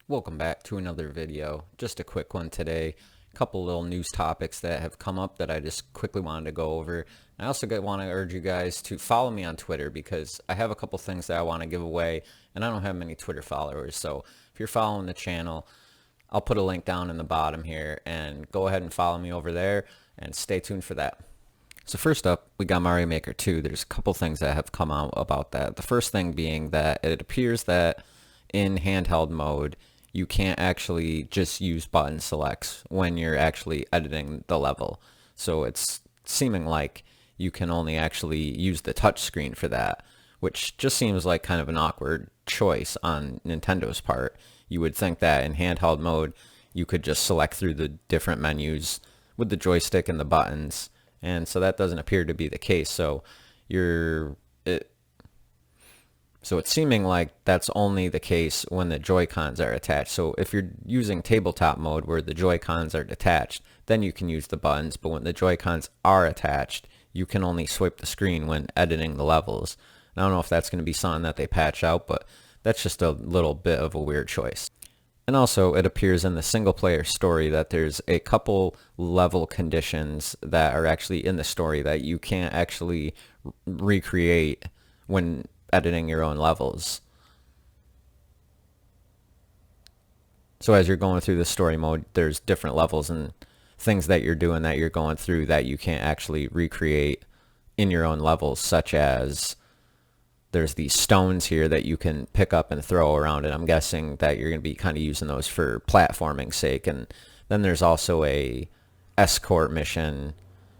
Welcome back to another video. Just a quick one today. A couple little news topics that have come up that I just quickly wanted to go over. I also want to urge you guys to follow me on Twitter because I have a couple things that I want to give away and I don't have many Twitter followers. So if you're following the channel, I'll put a link down in the bottom here and go ahead and follow me over there and stay tuned for that. So first up, we got Mario Maker 2. There's a couple things that have come out about that. The first thing being that it appears that in handheld mode, you can't actually just use button selects when you're actually editing the level. So it's seeming like you can only actually use the touch screen for that, which just seems like kind of an awkward choice on Nintendo's part. You would think that in handheld mode, you could just select through the different menus with the joystick and the buttons, and so that doesn't appear to be the case. So it's seeming like that's only the case when the Joy-Cons are attached. So if you're using tabletop mode where the Joy-Cons are detached, then you can use the buttons. But when the Joy-Cons are attached, you can only swipe the screen when editing the levels. And I don't know if that's going to be something that they patch out, but that's just a little bit of a weird choice. And also, it appears in the single-player story that there's a couple level conditions that are actually in the story that you can't actually recreate when editing your own levels. So as you're going through the story mode, there's different levels and things that you're doing that you're going through that you can't actually recreate in your own levels, such as there's these stones here that you can pick up and throw around, and I'm guessing that you're going to be kind of using those for platforming's sake. And then there's also a escort mission.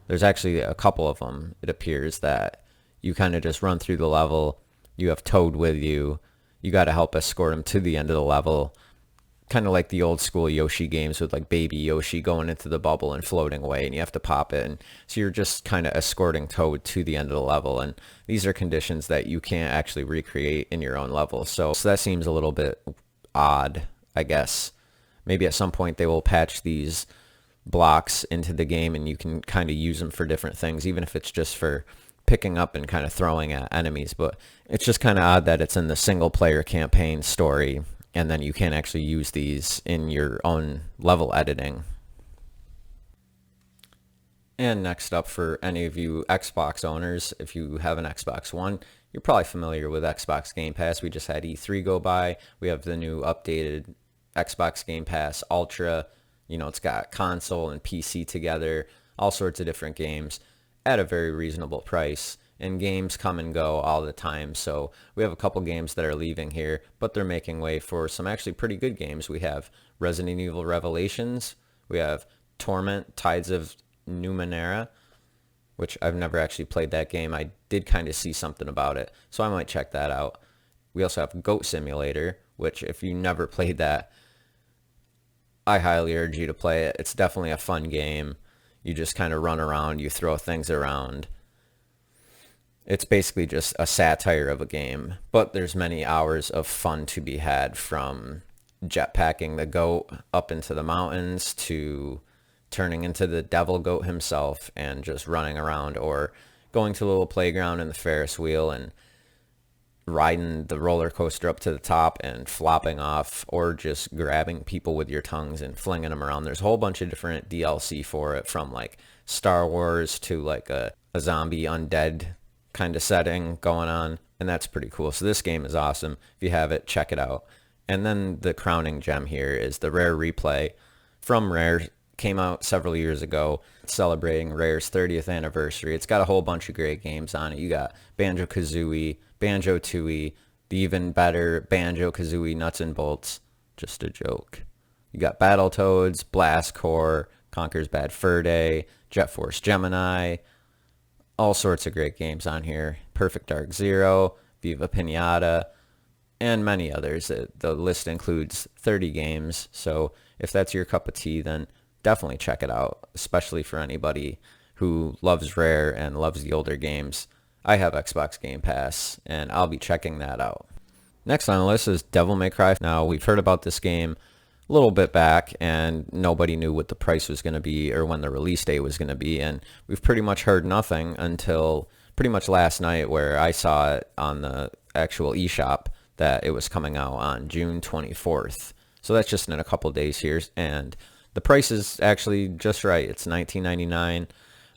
There's actually a couple of them. It appears that you kind of just run through the level. You have Toad with you. You got to help escort him to the end of the level. Kind of like the old school Yoshi games with like baby Yoshi going into the bubble and floating away, and you have to pop it. And so you're just kind of escorting Toad to the end of the level. And these are conditions that you can't actually recreate in your own level. So that seems a little bit odd, I guess. Maybe at some point they will patch these blocks into the game and you can kind of use them for different things, even if it's just for picking up and kind of throwing at enemies. But it's just kind of odd that it's in the single player campaign story and then you can't actually use these in your own level editing. And next up, for any of you Xbox owners, if you have an Xbox One, you're probably familiar with Xbox Game Pass. We just had E3 go by. We have the new updated Xbox Game Pass Ultra. You know, it's got console and PC together, all sorts of different games at a very reasonable price, and games come and go all the time. So we have a couple games that are leaving here, but they're making way for some actually pretty good games. We have Resident Evil Revelations, we have Torment Tides of Numenera, which I've never actually played that game. I did kind of see something about it, so I might check that out. We also have Goat Simulator, which if you never played that, I highly urge you to play it. It's definitely a fun game. You just kind of run around, you throw things around. It's basically just a satire of a game, but there's many hours of fun to be had, from jetpacking the goat up into the mountains to turning into the devil goat himself and just running around, or going to a little playground in the Ferris wheel and riding the roller coaster up to the top and flopping off, or just grabbing people with your tongues and flinging them around. There's a whole bunch of different DLC for it, from like Star Wars to like a zombie undead kind of setting going on, and that's pretty cool. So this game is awesome. If you have it, check it out. And then the crowning gem here is the Rare Replay from Rare. Came out several years ago, celebrating Rare's 30th anniversary. It's got a whole bunch of great games on it. You got Banjo-Kazooie, Banjo-Tooie, the even better Banjo-Kazooie Nuts and Bolts, just a joke. You got Battletoads, Blast Corps, Conker's Bad Fur Day, Jet Force Gemini, all sorts of great games on here. Perfect Dark Zero, Viva Pinata, and many others. The list includes 30 games, so if that's your cup of tea, then definitely check it out, especially for anybody who loves Rare and loves the older games. I have Xbox Game Pass, and I'll be checking that out. Next on the list is Devil May Cry. Now, we've heard about this game a little bit back, and nobody knew what the price was going to be or when the release date was going to be, and we've pretty much heard nothing until pretty much last night, where I saw it on the actual eShop that it was coming out on June 24th. So that's just in a couple days here, and the price is actually just right. It's $19.99.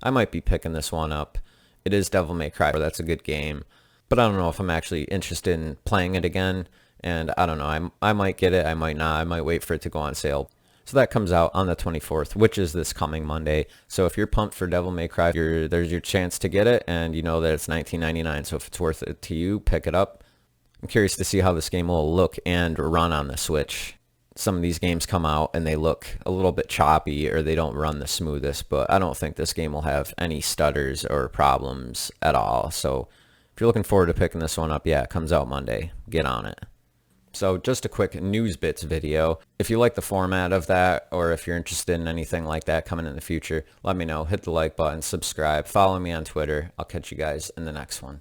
I might be picking this one up. It is Devil May Cry, that's a good game, but I don't know if I'm actually interested in playing it again, and I don't know, I might get it, I might not, I might wait for it to go on sale. So that comes out on the 24th, which is this coming Monday. So if you're pumped for Devil May Cry, there's your chance to get it, and you know that it's $19.99, so if it's worth it to you, pick it up. I'm curious to see how this game will look and run on the Switch. Some of these games come out and they look a little bit choppy or they don't run the smoothest, but I don't think this game will have any stutters or problems at all. So if you're looking forward to picking this one up, yeah, it comes out Monday. Get on it. So just a quick news bits video. If you like the format of that, or if you're interested in anything like that coming in the future, let me know. Hit the like button, subscribe, follow me on Twitter. I'll catch you guys in the next one.